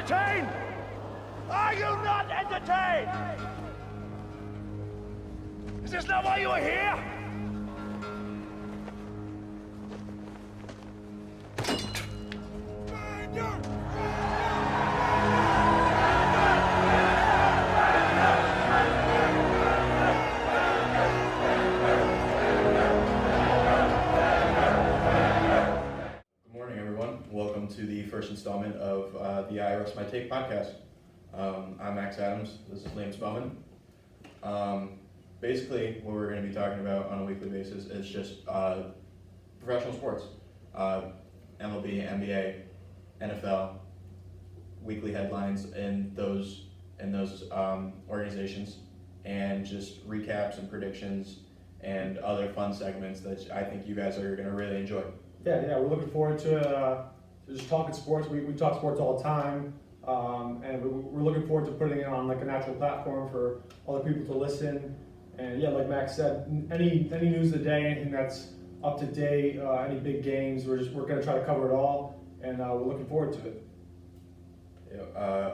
entertained? Are you not entertained? Is this not why you are here? Welcome to the first installment of the I Rest My Take podcast. I'm Max Adams. This is Liam Spellman. Basically, what we're going to be talking about on a weekly basis is just professional sports, MLB, NBA, NFL, weekly headlines in those organizations, and just recaps and predictions and other fun segments that I think you guys are going to really enjoy. Yeah, we're looking forward to just talking sports. We talk sports all the time, and we're looking forward to putting it on like a natural platform for other people to listen. And yeah, like Max said, any news of the day, anything that's up to date, any big games, we're going to try to cover it all, and we're looking forward to it.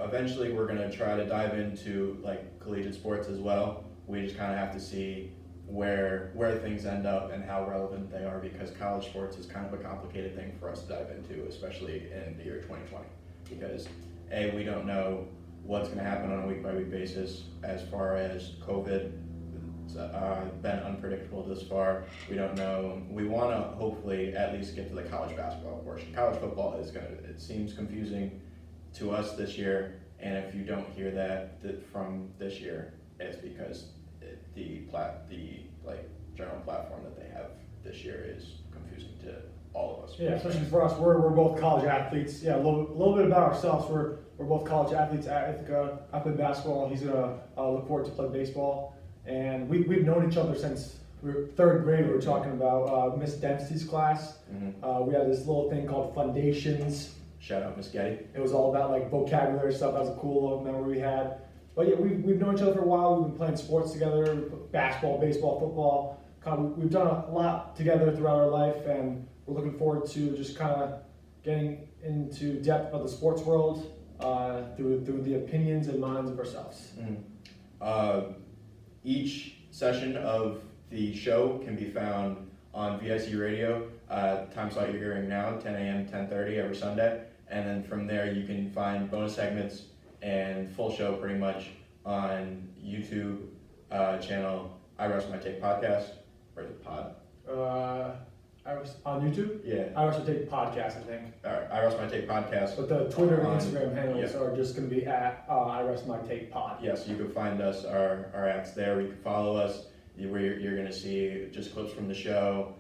Eventually, we're going to try to dive into like collegiate sports as well. We just kind of have to see where things end up and how relevant they are, because college sports is kind of a complicated thing for us to dive into, especially in the year 2020, because we don't know what's going to happen on a week-by-week basis as far as COVID. It's been unpredictable this far. We don't know. We want to hopefully at least get to the college basketball portion. College football it seems confusing to us this year, and if you don't hear that from this year, it's because the general platform that they have this year is confusing to all of us. Yeah, especially for us, we're both college athletes. Yeah, a little bit about ourselves. We're both college athletes at Ithaca. I play basketball. He's gonna look forward to play baseball, and we've known each other since we were third grade. We were talking about Miss Dempsey's class. Mm-hmm. We had this little thing called Foundations. Shout out Miss Getty. It was all about like vocabulary stuff. That was a cool little memory we had. But yeah, we've known each other for a while. We've been playing sports together, basketball, baseball, football. We've done a lot together throughout our life, and we're looking forward to just kind of getting into depth of the sports world through the opinions and minds of ourselves. Mm-hmm. Each session of the show can be found on VIC Radio, time slot you're hearing now, 10 a.m., 10:30 every Sunday. And then from there you can find bonus segments and full show pretty much on YouTube channel I Rest My Take podcast. Or is it pod? On YouTube? Yeah. I Rest My Take podcast, I think. Alright, I Rest My Take podcast. But the Twitter and Instagram handles are just going to be at I Rest My Take pod. Yes, you can find us, our ads there. You can follow us. Where you're going to see just clips from the show,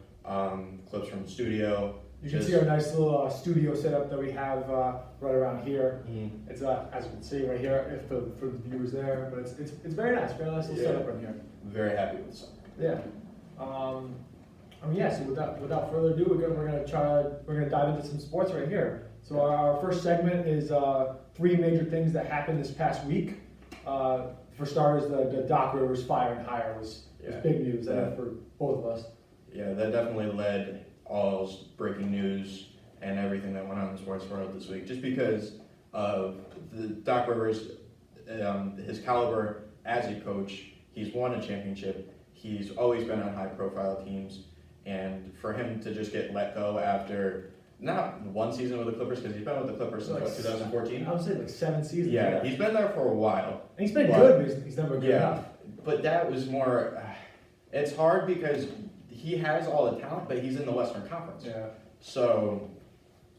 clips from the studio. You can see our nice little studio setup that we have right around here. Mm-hmm. It's as you can see right here, for the viewers there, but it's very nice little setup right here. Very happy with this. Yeah. So without further ado, we're gonna dive into some sports right here. So our first segment is 3 major things that happened this past week. For starters, the Doc Rivers fire and hire was big news for both of us. Yeah, that definitely led all's breaking news and everything that went on in the sports world this week, just because of the Doc Rivers, his caliber as a coach. He's won a championship. He's always been on high-profile teams, and for him to just get let go after not one season with the Clippers, because he's been with the Clippers since 2014. I would say like 7 seasons. Yeah, he's been there for a while. And he's been good, but he's never good enough. But that was more. It's hard because he has all the talent, but he's in the Western Conference. Yeah. So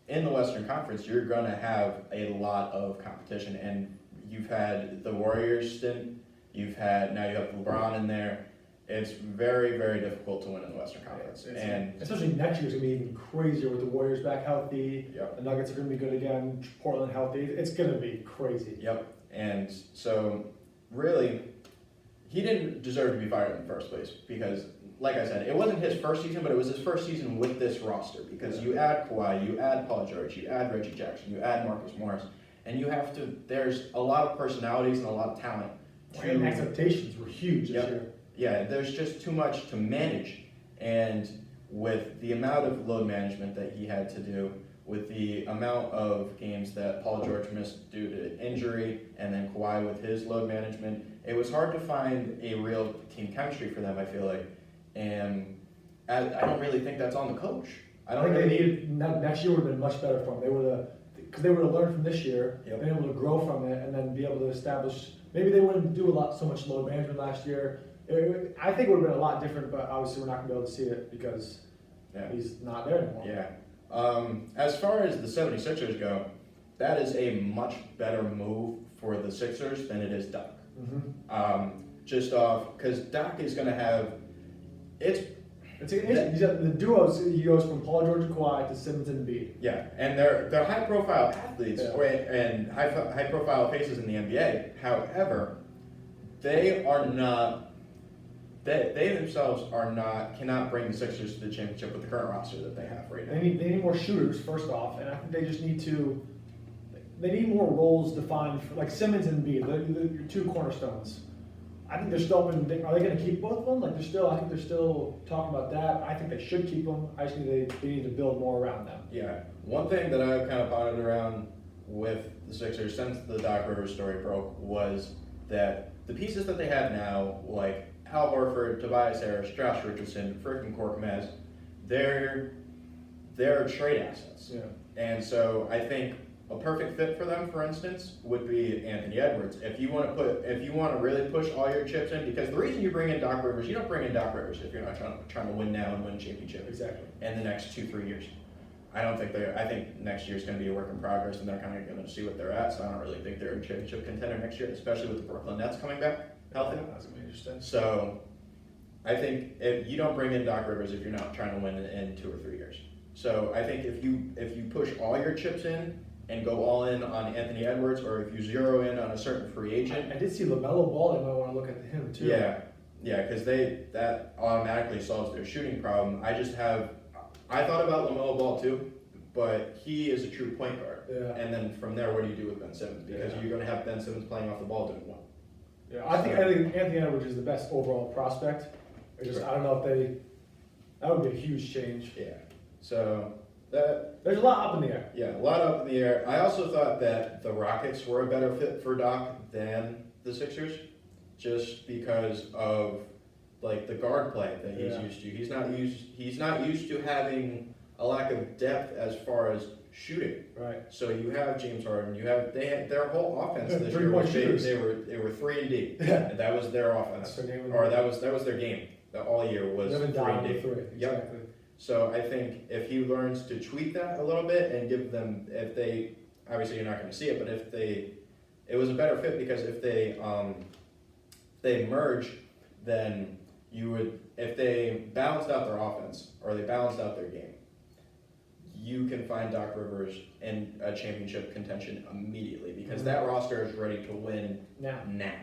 in the Western Conference, you're going to have a lot of competition, and you've had the Warriors stint. Now you have LeBron in there. It's very, very difficult to win in the Western Conference. And especially next year's going to be even crazier with the Warriors back healthy. Yep. The Nuggets are going to be good again. Portland healthy. It's going to be crazy. Yep. And so really, he didn't deserve to be fired in the first place because, like I said, it wasn't his first season, but it was his first season with this roster, because you add Kawhi, you add Paul George, you add Reggie Jackson, you add Marcus Morris, and there's a lot of personalities and a lot of talent. And expectations were huge this year. Yeah, there's just too much to manage, and with the amount of load management that he had to do with the amount of games that Paul George missed due to injury, and then Kawhi with his load management, it was hard to find a real team chemistry for them, I feel like. And I don't really think that's on the coach. I think they needed, next year would have been much better for them. They would have, because they would have learned from this year, Yep. been able to grow from it, and then be able to establish. Maybe they wouldn't do so much load management last year. I think it would have been a lot different, but obviously we're not going to be able to see it because he's not there anymore. Yeah. As far as the 76ers go, that is a much better move for the Sixers than it is Doc. Mm-hmm. Just off, because Doc is going to have, the duos. He goes from Paul George and Kawhi to Simmons and Embiid. yeah, and they're high profile athletes and high profile faces in the NBA. However, they are not. They themselves cannot bring the Sixers to the championship with the current roster that they have right now. They need more shooters first off, and I think they just need to. They need more roles defined, like Simmons and Embiid, your two cornerstones. I think they're still. Are they going to keep both of them? I think they're still talking about that. I think they should keep them. I just think they need to build more around them. Yeah, one thing that I've kind of potted around with the Sixers since the Doc Rivers story broke was that the pieces that they have now, like Al Horford, Tobias Harris, Josh Richardson, freaking Korkmaz, they're trade assets. Yeah. And so I think a perfect fit for them, for instance, would be Anthony Edwards. If you want to really push all your chips in, because the reason you bring in Doc Rivers, you don't bring in Doc Rivers if you're not trying to win now and win a championship. Exactly. In the next 2-3 years. I think next year's going to be a work in progress, and they're kind of going to see what they're at. So I don't really think they're a championship contender next year, especially with the Brooklyn Nets coming back healthy. That's gonna be interesting. So I think if you don't bring in Doc Rivers if you're not trying to win in 2 or 3 years. So I think if you push all your chips in and go all in on Anthony Edwards, or if you zero in on a certain free agent. I did see LaMelo Ball. They might want to look at him too. Yeah, because that automatically solves their shooting problem. I thought about LaMelo Ball too, but he is a true point guard. Yeah. And then from there, what do you do with Ben Simmons? Because you're going to have Ben Simmons playing off the ball doing what? Yeah, I think Anthony Edwards is the best overall prospect. I don't know if that would be a huge change. Yeah. So there's a lot up in the air. Yeah, a lot up in the air. I also thought that the Rockets were a better fit for Doc than the Sixers, just because of like the guard play that he's used to. He's not used to having a lack of depth as far as shooting. Right. So you have James Harden. Their whole offense this year was they were 3-and-D. Yeah. That was their offense, or that was their game. All year was 3-and-D. Exactly. Yep. So I think if he learns to tweak that a little bit and give them, obviously you're not going to see it, but it was a better fit because if they merge, then if they balanced out their offense or they balanced out their game, you can find Doc Rivers in a championship contention immediately because that roster is ready to win now.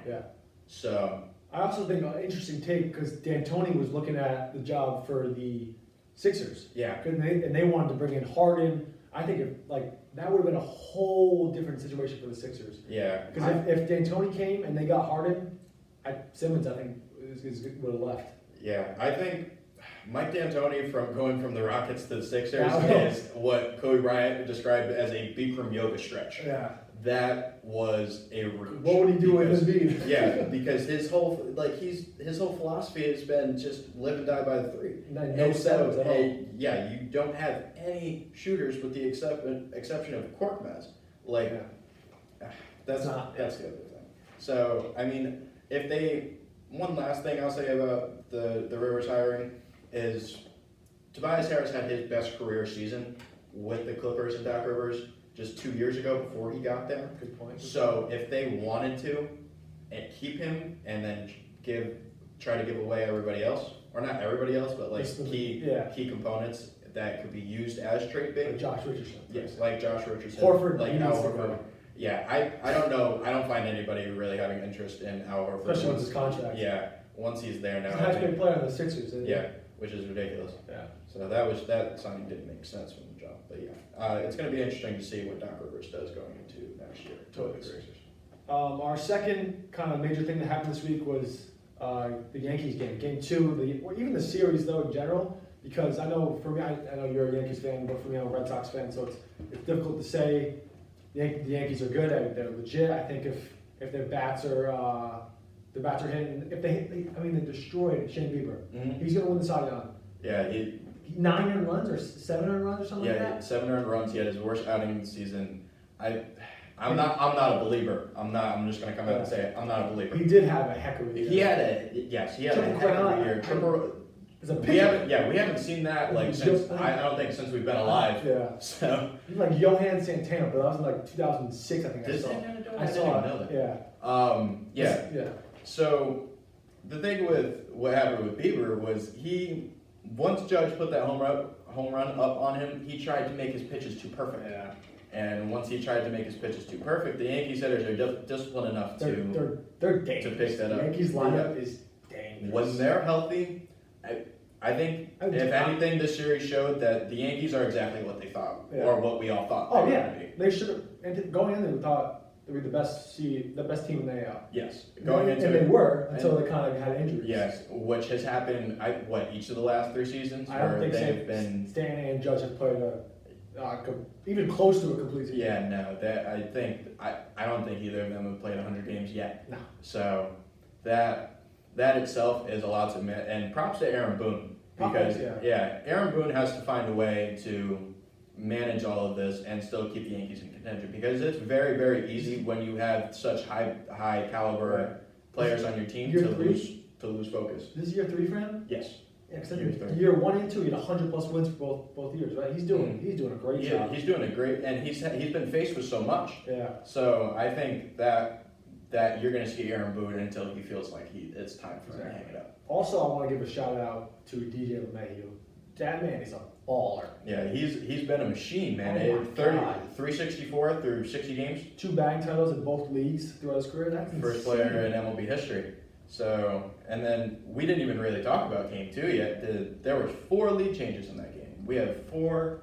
Yeah. So I also think an interesting take because D'Antoni was looking at the job for the Sixers. Yeah. And they wanted to bring in Harden. I think that would have been a whole different situation for the Sixers. Yeah. Because if D'Antoni came and they got Harden, Simmons I think would have left. Yeah, I think Mike D'Antoni from going from the Rockets to the Sixers is what Kobe Bryant described as a Bikram yoga stretch. Yeah. That was a reach. What would he do with Embiid? Yeah, because his whole philosophy has been just live and die by the three. No settles at all. Yeah, you don't have any shooters with the exception of Korkmaz. That's the other thing. So I mean, one last thing I'll say about the Rivers hiring is Tobias Harris had his best career season with the Clippers and Doc Rivers just 2 years ago before he got there. Good point. So if they wanted to keep him and then try to give away everybody else, or not everybody else, but key components that could be used as trade bait. Like Josh Richardson. Yes, like Josh Richardson. Horford. Like Al Horford. Yeah, I don't know. I don't find anybody really having interest in Al Horford. Especially with his contract. Yeah, once he's there now. He's a high-paid player on the Sixers. Which is ridiculous. Yeah. So that signing didn't make sense from the jump. But it's going to be interesting to see what Doc Rivers does going into next year. Totally agree. Our second kind of major thing that happened this week was the Yankees game 2, or even the series though in general. Because I know for me, I know you're a Yankees fan, but for me I'm a Red Sox fan, so it's difficult to say the Yankees are good. I mean, they're legit. I think if their bats are hitting, if they destroyed Shane Bieber. Mhm. He's gonna win the Cy Young. Yeah, 9 earned runs or 7 earned runs or something like yeah, that. 7 earned runs. He had his worst outing of the season. I'm not a believer. I'm just gonna come out and say it. I'm not a believer. He did have a heck of a year. He had a Triple heck of crown. a year. Triple. As a We pitcher. haven't seen that like He's since just- I don't think since we've been alive. Yeah. So He's like Johan Santana, but that was in like 2006, I think. Did I saw. Santana do it? I I didn't saw even know it. that. Yeah. Yeah. Yeah. So the thing with what happened with Bieber was he once Judge put that home run up on him, he tried to make his pitches too perfect. Yeah. And once he tried to make his pitches too perfect, the Yankees hitters are disciplined enough to They're dangerous. pick that up. The Yankees lineup is dangerous. when they're healthy. I think I would- if anything, this series showed that the Yankees are exactly what they thought, Yeah. or what we all thought. Oh they were yeah, gonna be. they should have. And going in there, we thought they'd be the best team in the AL. Yes, going into and they it. were until they kind of had injuries. Yes, which has happened. Each of the last 3 seasons, I don't where think they've been. Stan and Judge have played even close to a complete season. Yeah, no, I don't think either of them have played 100 games yet. No. So that itself is a lot to admit, and props to Aaron Boone because Aaron Boone has to find a way to manage all of this and still keep the Yankees in contention because it's very, very easy when you have such high caliber players on your team Year to 3? lose focus. This is year 3 for him. Yes. Yeah, because Year 3. year 1 and 2, he had 100+ wins for both years, right? He's doing a great Yeah, job. he's doing a great, and he's been faced with so much. Yeah. So I think that you're going to see Aaron Boone until he feels like it's time for him to hang it up. Also, I want to give a shout out to DJ LeMahieu. That man is a baller. Yeah, he's been a machine, man. Oh my 364 through 60 games, 2 batting titles in both leagues throughout his career. That's first insane. player in MLB history. So, and then we didn't even really talk about Game 2 yet. There were 4 lead changes in that game. We had 4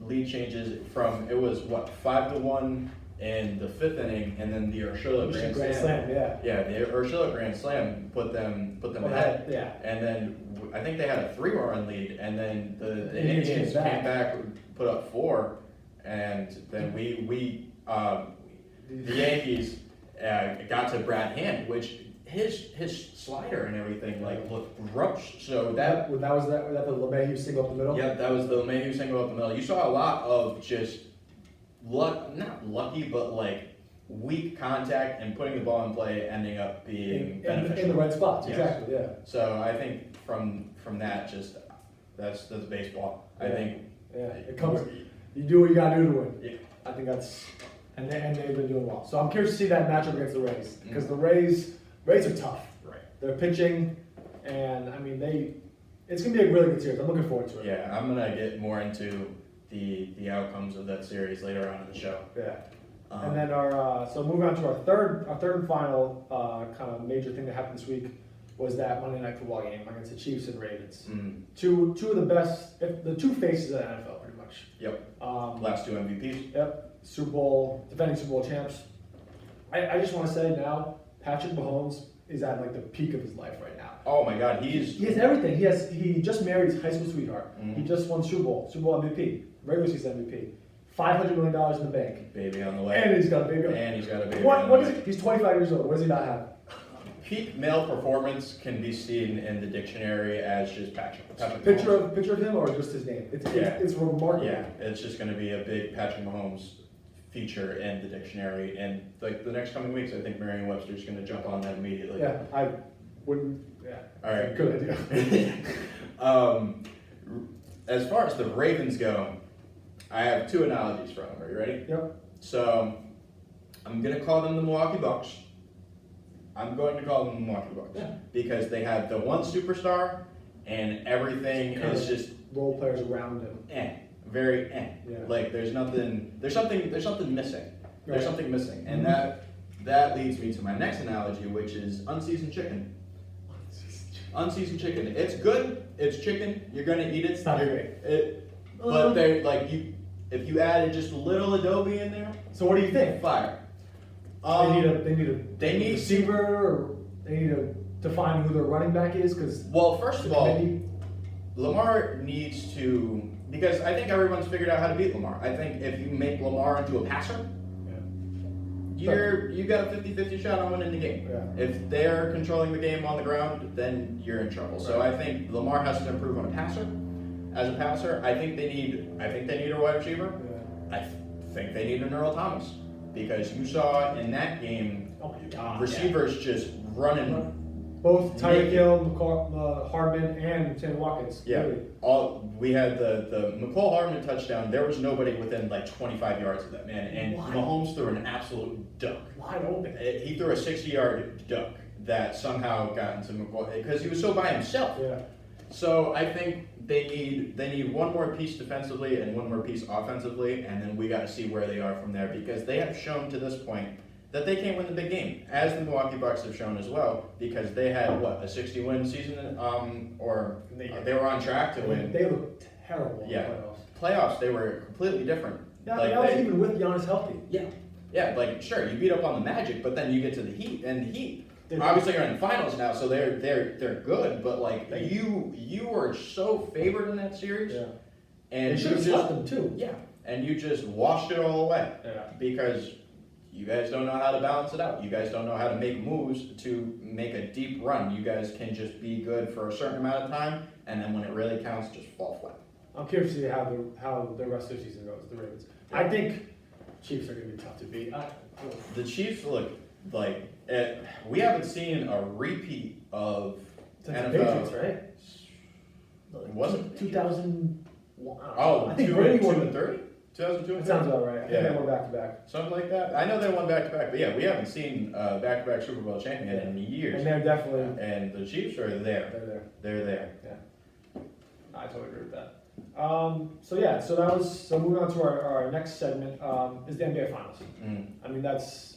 lead changes from, it was 5-1 in the 5th inning, and then the Urshela Grand Slam. Yeah. Yeah, the Urshela Grand Slam put them ahead. Yeah. And then I think they had a 3-run lead, and then the Indians Indians came came back, put up 4, and then the Yankees got to Brad Hand, which his slider and everything looked rough. So that was the LeMahieu single up the middle. yeah, that was the Mayhew single up the middle. You saw a lot of just not lucky, but weak contact and putting the ball in play, ending up being beneficial in the right spots. Yes. Exactly. Yeah. So I think from that, just that's baseball. I Yeah. think Yeah. It comes. You do what you gotta do to win. Yeah. I think that's and they've been doing well. So I'm curious to see that matchup against the Rays because Mhm. the Rays are tough. Right. They're pitching, and I mean it's gonna be a really good series. I'm looking forward to it. Yeah, I'm gonna get more into the outcomes of that series later on in the show. Yeah. Um, And then so moving on to our third and final kind of major thing that happened this week was that Monday Night Football game against the Chiefs and Ravens. Two of the best, the 2 faces of the NFL, pretty much. Yep. Um, Last 2 MVPs. Yep. Defending Super Bowl champs. I just want to say now, Patrick Mahomes is at the peak of his life right now. Oh my God, He has everything. He just married his high school sweetheart. Mhm. He just won Super Bowl MVP, regular season MVP, $500 million in the bank, baby on the way, and he's got a baby. and he's got a baby. What on the is way. it? He's 25 years old. What does he not have? Peak male performance can be seen in the dictionary as just Patrick Picture Mahomes. of him or just his name? Yeah. It's remarkable. Yeah, it's just going to be a big Patrick Mahomes feature in the dictionary, and the next coming weeks, I think Merriam-Webster's going to jump on that immediately. Yeah, I wouldn't. Yeah. All right. Good idea. As far as the Ravens go, I have 2 analogies for them. Are you ready? Yep. So, I'm going to call them the Milwaukee Bucks. I'm going to call them the Milwaukee Bucks Yeah. because they have the one superstar, and everything is just Role players around him. very Yeah. there's something missing. Right. There's something missing, and Mhm. that leads me to my next analogy, which is unseasoned chicken. Unseasoned chicken. It's good. It's chicken. You're gonna eat it. It's not great. But they if you added just a little adobe in there, So what do you think? fire. They need they need- receiver, or they need to define who their running back is because Well, first of all, Lamar needs to because I think everyone's figured out how to beat Lamar. I think if you make Lamar into a passer, you got a 50-50 shot on winning the game. Yeah. If they're controlling the game on the ground, then you're in trouble. So I think Lamar has to improve on a passer. As a passer, I think they need a wide receiver. Yeah. I think they need an Earl Thomas, because you saw in that game Oh my God. receivers just running. Both Tyreek naked. Hill, Hardman, and Sammy Watkins. Yeah, Really. we had the McCall Hardman touchdown. There was nobody within like 25 yards of that man, and Why? Mahomes threw an absolute duck. Wide open. He threw a 60-yard duck that somehow got into McCall because he was so by himself. Yeah. So I think they need one more piece defensively and one more piece offensively, and then we got to see where they are from there, because they have shown to this point that they can't win the big game, as the Milwaukee Bucks have shown as well, because they had a 60-win season, or they were on track to win. They looked terrible in Yeah. the playoffs. Playoffs, they were completely different. Yeah, Like, that was they- even with Giannis healthy. Yeah, like sure, you beat up on the Magic, but then you get to the Heat, and the Heat They're- obviously are in the finals now, so they're good, but like you were so favored in that series, Yeah. and They should have you swept just them too. yeah, and you just washed it all away Yeah. because you guys don't know how to balance it out. You guys don't know how to make moves to make a deep run. You guys can just be good for a certain amount of time, and then when it really counts, just fall flat. I'm curious to see how the rest of the season goes. The Ravens. I think Chiefs are going to be tough to beat. The Chiefs look like we haven't seen a repeat of Since the NFL. Patriots, right? Was it? 2001. Oh, I think 2 Brady and won. 3? 2002 That and sounds 3? about right. I think Yeah. they won back to back. Something like that. I know they won back to back, but yeah, we haven't seen back-to-back Super Bowl champion in And years. they're definitely And the Chiefs are there. they're there. They're there. I totally agree with that. So moving on to our next segment is the NBA Finals. Mm. I mean that's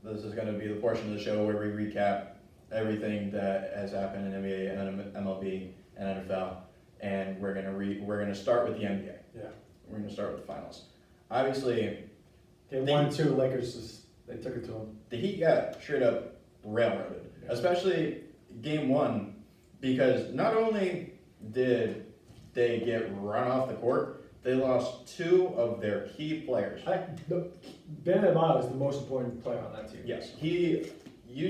This is going to be the portion of the show where we recap everything that has happened in NBA and MLB and NFL, and we're gonna start with the NBA. Yeah. We're gonna start with the finals. Obviously, game They- 1 and 2 Lakers they took it to them. the Heat got straight up railroaded, Yeah. especially game 1, because not only did they get run off the court, they lost 2 of their key players. Ben Adebayo is the most important player on that team. Yes, you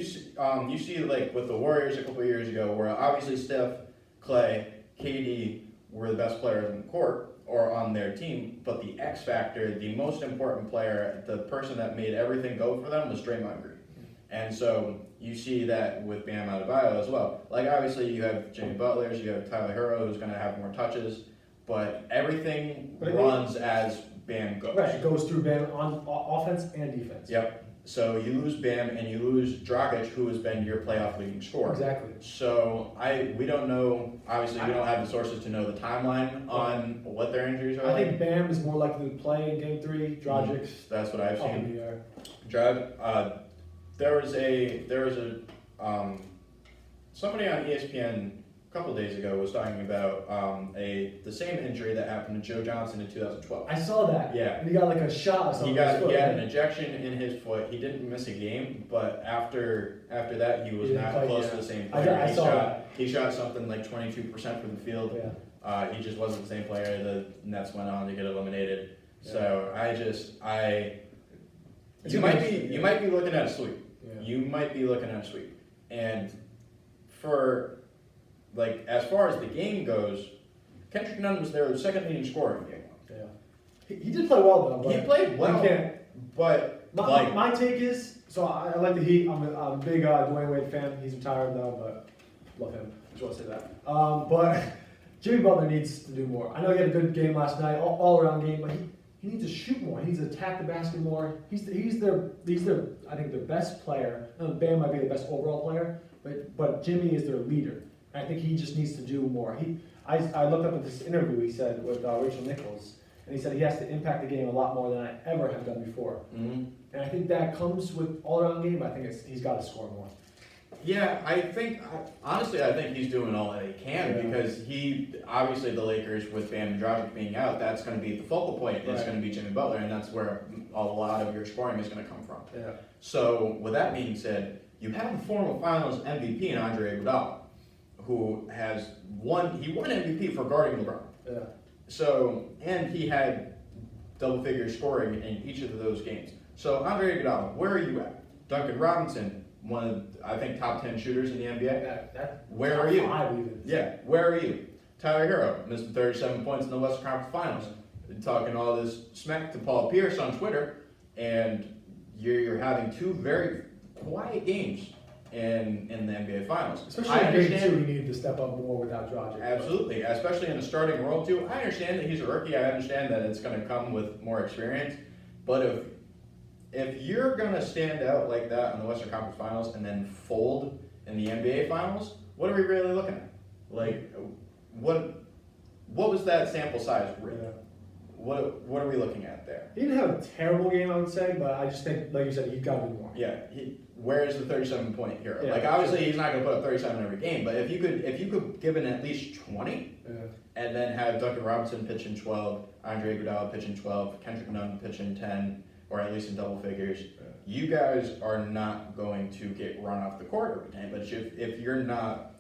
see like with the Warriors a couple of years ago, where obviously Steph, Clay, KD were the best players on the court or on their team, but the X factor, the most important player, the person that made everything go for them was Draymond Green. And so you see that with Bam Adebayo as well. Like obviously you have Jimmy Butler, you have Tyler Hero who's going to have more touches, but everything But runs as Bam goes. Right, it goes through Ben on offense and defense. Yep. So you lose Bam and you lose Dragic, who has been your playoff leading scorer. Exactly. So we don't know. Obviously, we don't have the sources to know the timeline on what their injuries are. I like. think Bam is more likely to play in game 3. Dragic's That's what I've up in seen. the air. There was a somebody on ESPN a couple of days ago was talking about the same injury that happened to Joe Johnson in 2012. I saw that. Yeah. And he got like a shot or something. He in his foot, had right? an ejection in his foot. He didn't miss a game, but after that, he was He didn't not play, close yeah. to the same I player. saw that. He shot something like 22% from the field. Yeah. He just wasn't the same player. The Nets went on to get eliminated. Yeah. So It's you gonna might be- you might be looking at a sweep. Yeah. You might be looking at a sweep. And for like as far as the game goes, Kendrick Nunn was their second leading scorer in game 1. Yeah. He did play well though. But He played well, You can't. but My take is I like the Heat. I'm a big Dwayne Wade fan. He's retired now, but love him. Just want to say that. But Jimmy Butler needs to do more. I know he had a good game last night, all around game, but he needs to shoot more. He needs to attack the basket more. He's their I think their best player. Bam might be the best overall player, but Jimmy is their leader. And I think he just needs to do more. I looked up at this interview he said with Rachel Nichols, and he said he has to impact the game a lot more than I ever have done before. Mm-hmm. And I think that comes with all-around game. I think he's got to score more. Yeah, honestly, I think he's doing all that he can Yeah. because obviously the Lakers with Bam and Dragic being out, that's going to be the focal point. It's Right. going to be Jimmy Butler, and that's where a lot of your scoring is going to come from. Yeah. So with that being said, you have the former Finals MVP in Andre Iguodala, who won MVP for guarding LeBron. Yeah. And he had double figure scoring in each of those games. So Andre Iguodala, where are you at? Duncan Robinson, one of, I think, top 10 shooters in the NBA. Where are you? 5 even. Yeah, where are you? Tyler Hero missed 37 points in the Western Conference Finals. Talking all this smack to Paul Pierce on Twitter, and you're having 2 very quiet games in the NBA Finals. Especially in game 2, we need to step up more without Dragic. Absolutely, especially in a starting role too. I understand that he's a rookie. I understand that it's going to come with more experience. But if you're going to stand out like that in the Western Conference Finals and then fold in the NBA Finals, what are we really looking at? Like, what was that sample size really? Yeah. What are we looking at there? He didn't have a terrible game, I would say, but I just think, like you said, he's got to do more. Yeah, where is the 37-point hero? Yeah, like, obviously, he's not going to put up 37 every game, but if you could give him at least 20, and then have Duncan Robinson pitch in 12, Andre Iguodala pitch in 12, Kendrick Nunn pitch in 10, or at least in double figures, you guys are not going to get run off the court every time. But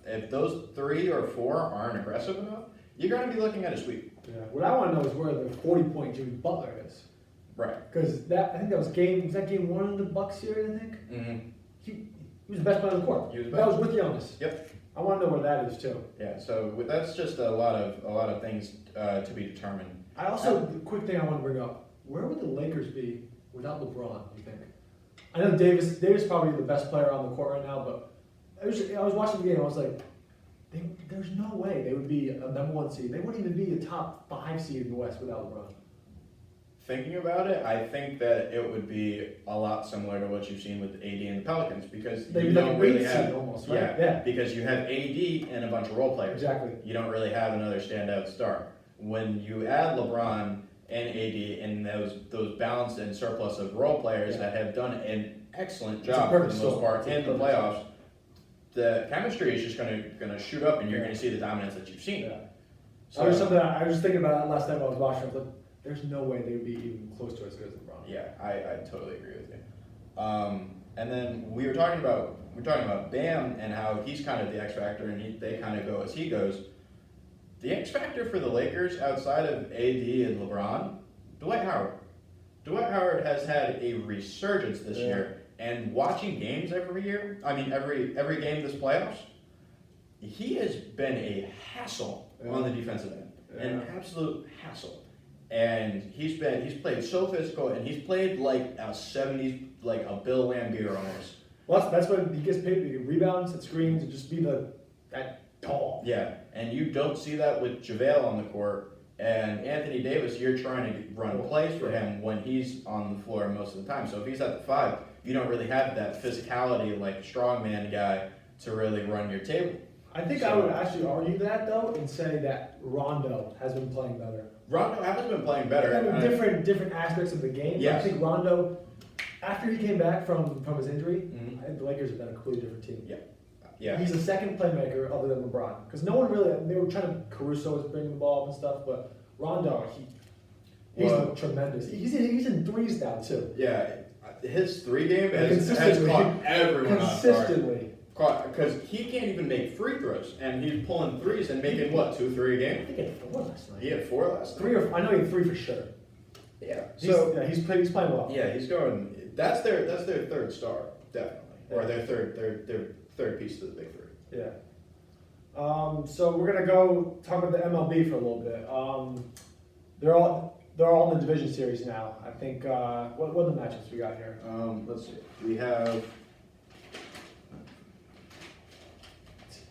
if those 3 or 4 aren't aggressive enough, you're going to be looking at a sweep. Yeah. What I want to know is where the 40-point Jimmy Butler is. Right. Because I think that was game 1 of the Bucks series, I think? Mm-hmm. He was the best player on the court. That was with Giannis. Yep. I want to know where that is, too. Yeah, so that's just a lot of things to be determined. I also, the quick thing I want to bring up, where would the Lakers be without LeBron, you think? I know Davis is probably the best player on the court right now, but I was watching the game, I was like, there's no way they would be a number 1 seed. They wouldn't even be a top 5 seed in the West without LeBron. Thinking about it, I think that it would be a lot similar to what you've seen with AD and the Pelicans because They'd you be don't like really seed have almost, right? Yeah. because you have AD and a bunch of role players. Exactly. You don't really have another standout star. When you add LeBron and AD and those balanced and surplus of role players that have done an excellent job for the most part in the playoffs, the chemistry is just gonna shoot up, and you're gonna see the dominance that you've seen. Yeah. So, I was thinking about that last time I was watching. I was like, there's no way they would be even close to as good as LeBron. yeah, I totally agree with you. And then we were talking about Bam and how he's kind of the X factor, and they kind of go as he goes. The X factor for the Lakers outside of AD and LeBron, Dwight Howard. Dwight Howard has had a resurgence this year, and watching games every game this playoffs, he has been a hassle on the defensive end, an absolute hassle. And he's played so physical, and he's played like a '70s, like a Bill Laimbeer almost. Well, that's what he gets paid. He can rebound, set screens, and just be that tall. Yeah, and you don't see that with JaVale on the court. And Anthony Davis, you're trying to run plays for him when he's on the floor most of the time. So if he's at the 5, you don't really have that physicality like strongman guy to really run your table. I think I would actually argue that though and say that Rondo has been playing better. Rondo has been playing better. I mean, different aspects of the game. Yes. I think Rondo, after he came back from his injury, Mhm. I think the Lakers have been a completely different team. Yeah. He's the second playmaker other than LeBron. Because no one really, they were trying to, Caruso was bringing the ball up and stuff, but Rondo, he's tremendous. He's in threes now too. Yeah, his 3 game has Consistently. caught everyone off guard. Consistently. Because he can't even make free throws, and he's pulling threes and making what, 2-3 a I game? think he had 4 last night. He had 4 last night. I know he had 3 for sure. Yeah. He's playing well. Yeah, he's going. That's their 3rd star, definitely, or their third piece of the big 3. Yeah. So we're gonna go talk about the MLB for a little bit. They're all in the division series now. I think. What are the matchups we got here? Let's see. We have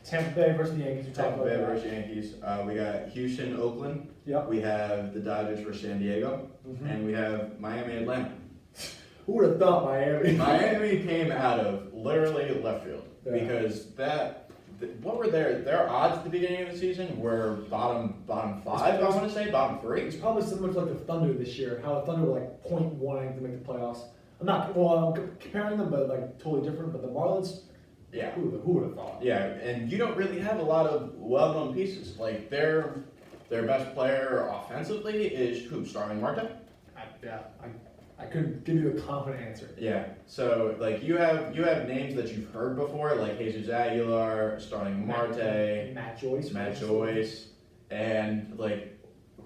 Tampa Bay versus the Yankees. Tampa Bay versus Yankees. We got Houston, Oakland. Yep. We have the Dodgers versus San Diego, and we have Miami, Atlanta. Who would have thought Miami? Miami came out of literally left field because what were their odds at the beginning of the season were bottom 5. I want to say bottom 3. It's probably similar to like the Thunder this year. How the Thunder were like 0.1 to make the playoffs. I'm comparing them, but like totally different. But the Marlins, Yeah. Who would have thought? Yeah, and you don't really have a lot of well-known pieces. Like their best player offensively is who? Starling Marte? I couldn't give you a confident answer. Yeah. So like you have names that you've heard before, like Jesus Aguilar, Starling Marte, Matt Joyce, and like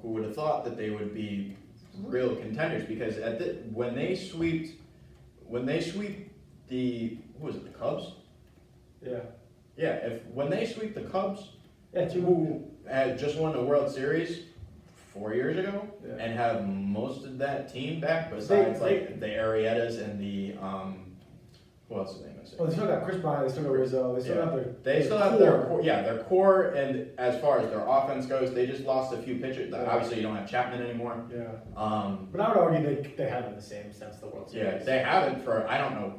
who would have thought that they would be real contenders? Because when they sweep the who was it, the Cubs? Yeah. Yeah, when they sweep the Cubs, Yeah, who had just won the World Series 4 years ago, Yeah. and have most of that team back besides like the Arrietas and the who else did they miss? Well, they still got Chris Bryant, they still got Rizzo, they still Yeah. have their. They still have their core, their core, and as far as their offense goes, they just lost a few pitchers. Yeah. Obviously, you don't have Chapman anymore. Yeah. Um, But I would argue they haven't the same since the World yeah, Series. they haven't for I don't know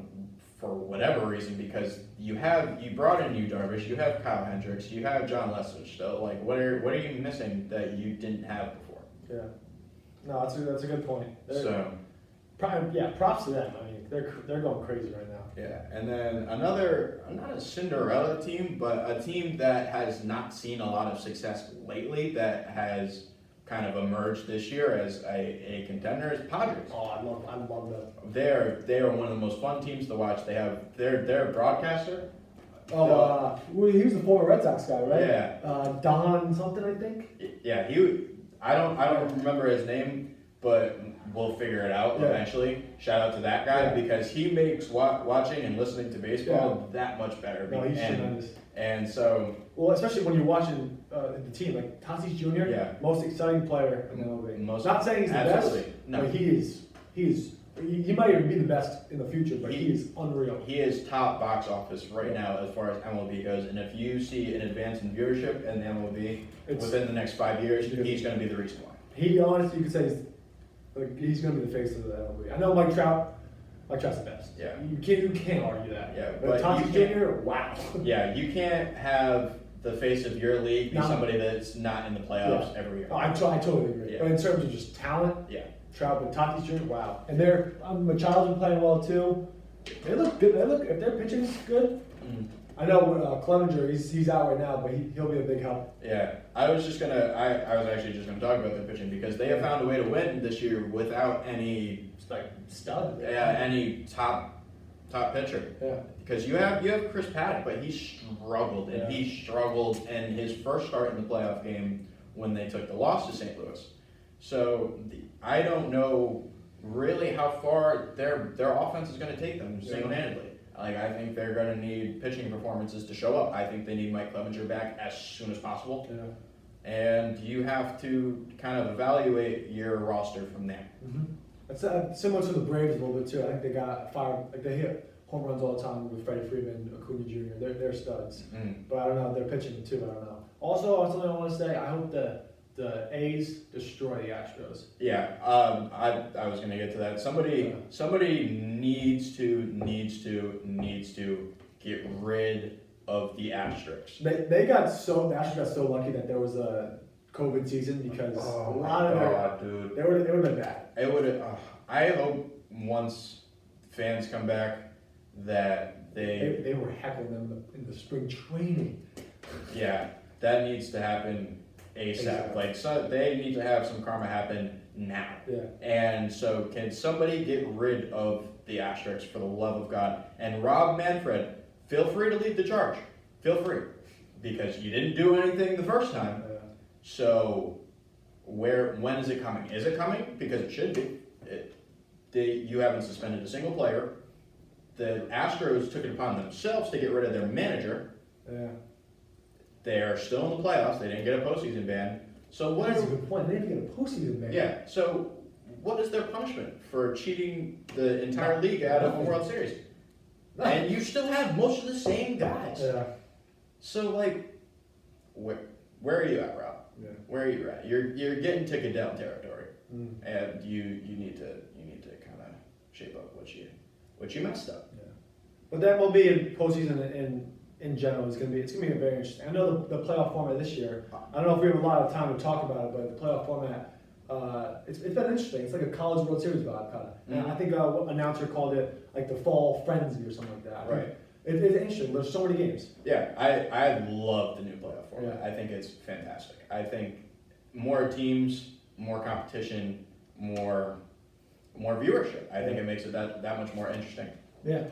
for whatever reason because you brought in Yu Darvish, you have Kyle Hendricks, you have John Lester still. Like what are you missing that you didn't have before? Yeah. No, that's a good point. Props to them. I mean, they're going crazy right now. Yeah, and then another, not a Cinderella team, but a team that has not seen a lot of success lately that has kind of emerged this year as a contender is Padres. Oh, I love that. They are one of the most fun teams to watch. They have their broadcaster. Oh, he was the former Red Sox guy, right? Yeah. Don something, I think. Yeah, I don't remember his name, but we'll figure it out Yeah. eventually. Shout out to that guy Yeah. because he makes watching and listening to baseball that much better. No, he's tremendous. And so, Well, especially when you're watching the team, like Tatis Jr., Yeah. most exciting player in the MLB. Most- Not saying he's the absolutely. best, No. but he might even be the best in the future, but he is unreal. he is top box office right now as far as MLB goes. And if you see an advance in viewership in the MLB It's- within the next 5 years, Yeah. he's going to be the reason why. He honestly, you could say he's going to be the face of the MLB. I know Mike Trout's the best. Yeah. You can't argue that. Yeah, but but Tatis you can't- Jr., wow. Yeah, you can't have the face of your league be No. somebody that's not in the playoffs Yeah. every year. Oh, I totally agree. Yeah. But in terms of just talent, Yeah. Trout and Tatis Jr., wow. And Machado's been playing well too. They look good. If their pitching's good. Mm. I know Clevenger, he's out right now, but he'll be a big help. Yeah, I was actually just gonna talk about their pitching because they have found a way to win this year without any It's like stud. any top pitcher. Yeah. Because you have Chris Paddock, but he struggled Yeah. in his first start in the playoff game when they took the loss to St. Louis. So I don't know really how far their offense is going to take them single-handedly. Like I think they're going to need pitching performances to show up. I think they need Mike Clevenger back as soon as possible. Yeah. And you have to kind of evaluate your roster from there. Mm-hmm. It's similar to the Braves a little bit too. I think they got they hit home runs all the time with Freddie Freeman, Acuna Jr. They're studs. Mm. But I don't know, they're pitching too. I don't know. Also, something I want to say. I hope the A's destroy the Astros. Yeah, I was gonna get to that. Somebody needs to get rid of the asterisks. The Astros got so lucky that there was a COVID season because a lot of dude. they would have been bad. It would. I hope once fans come back that They were heckling them in the spring training. yeah, that needs to happen ASAP. ASAP. Like so, they need to have some karma happen now. Yeah. And so, can somebody get rid of the asterisks for the love of God? And Rob Manfred, feel free to lead the charge. Feel free, because you didn't do anything the first time. So, when is it coming? Is it coming? Because it should be. You haven't suspended a single player. The Astros took it upon themselves to get rid of their manager. Yeah. They are still in the playoffs. They didn't get a postseason ban. So what? That's a good point. They didn't get a postseason ban. Yeah. So what is their punishment for cheating the entire league out of a World Series? And you still have most of the same guys. Yeah. So like, where are you at, Rob? Yeah. Where are you at? You're getting to Goodell territory, Mm. and you need to kind of shape up what you messed up. Yeah. But the MLB in postseason in general is gonna be very interesting. I know the playoff format this year. I don't know if we have a lot of time to talk about it, but the playoff format it's been interesting. It's like a college World Series vibe kind of. And I think an announcer called it like the fall frenzy or something like that. Right. It's interesting. There's so many games. Yeah, I love the new playoff format. Yeah. I think it's fantastic. I think more teams, more competition, more viewership. I think it makes it that much more interesting. Yeah.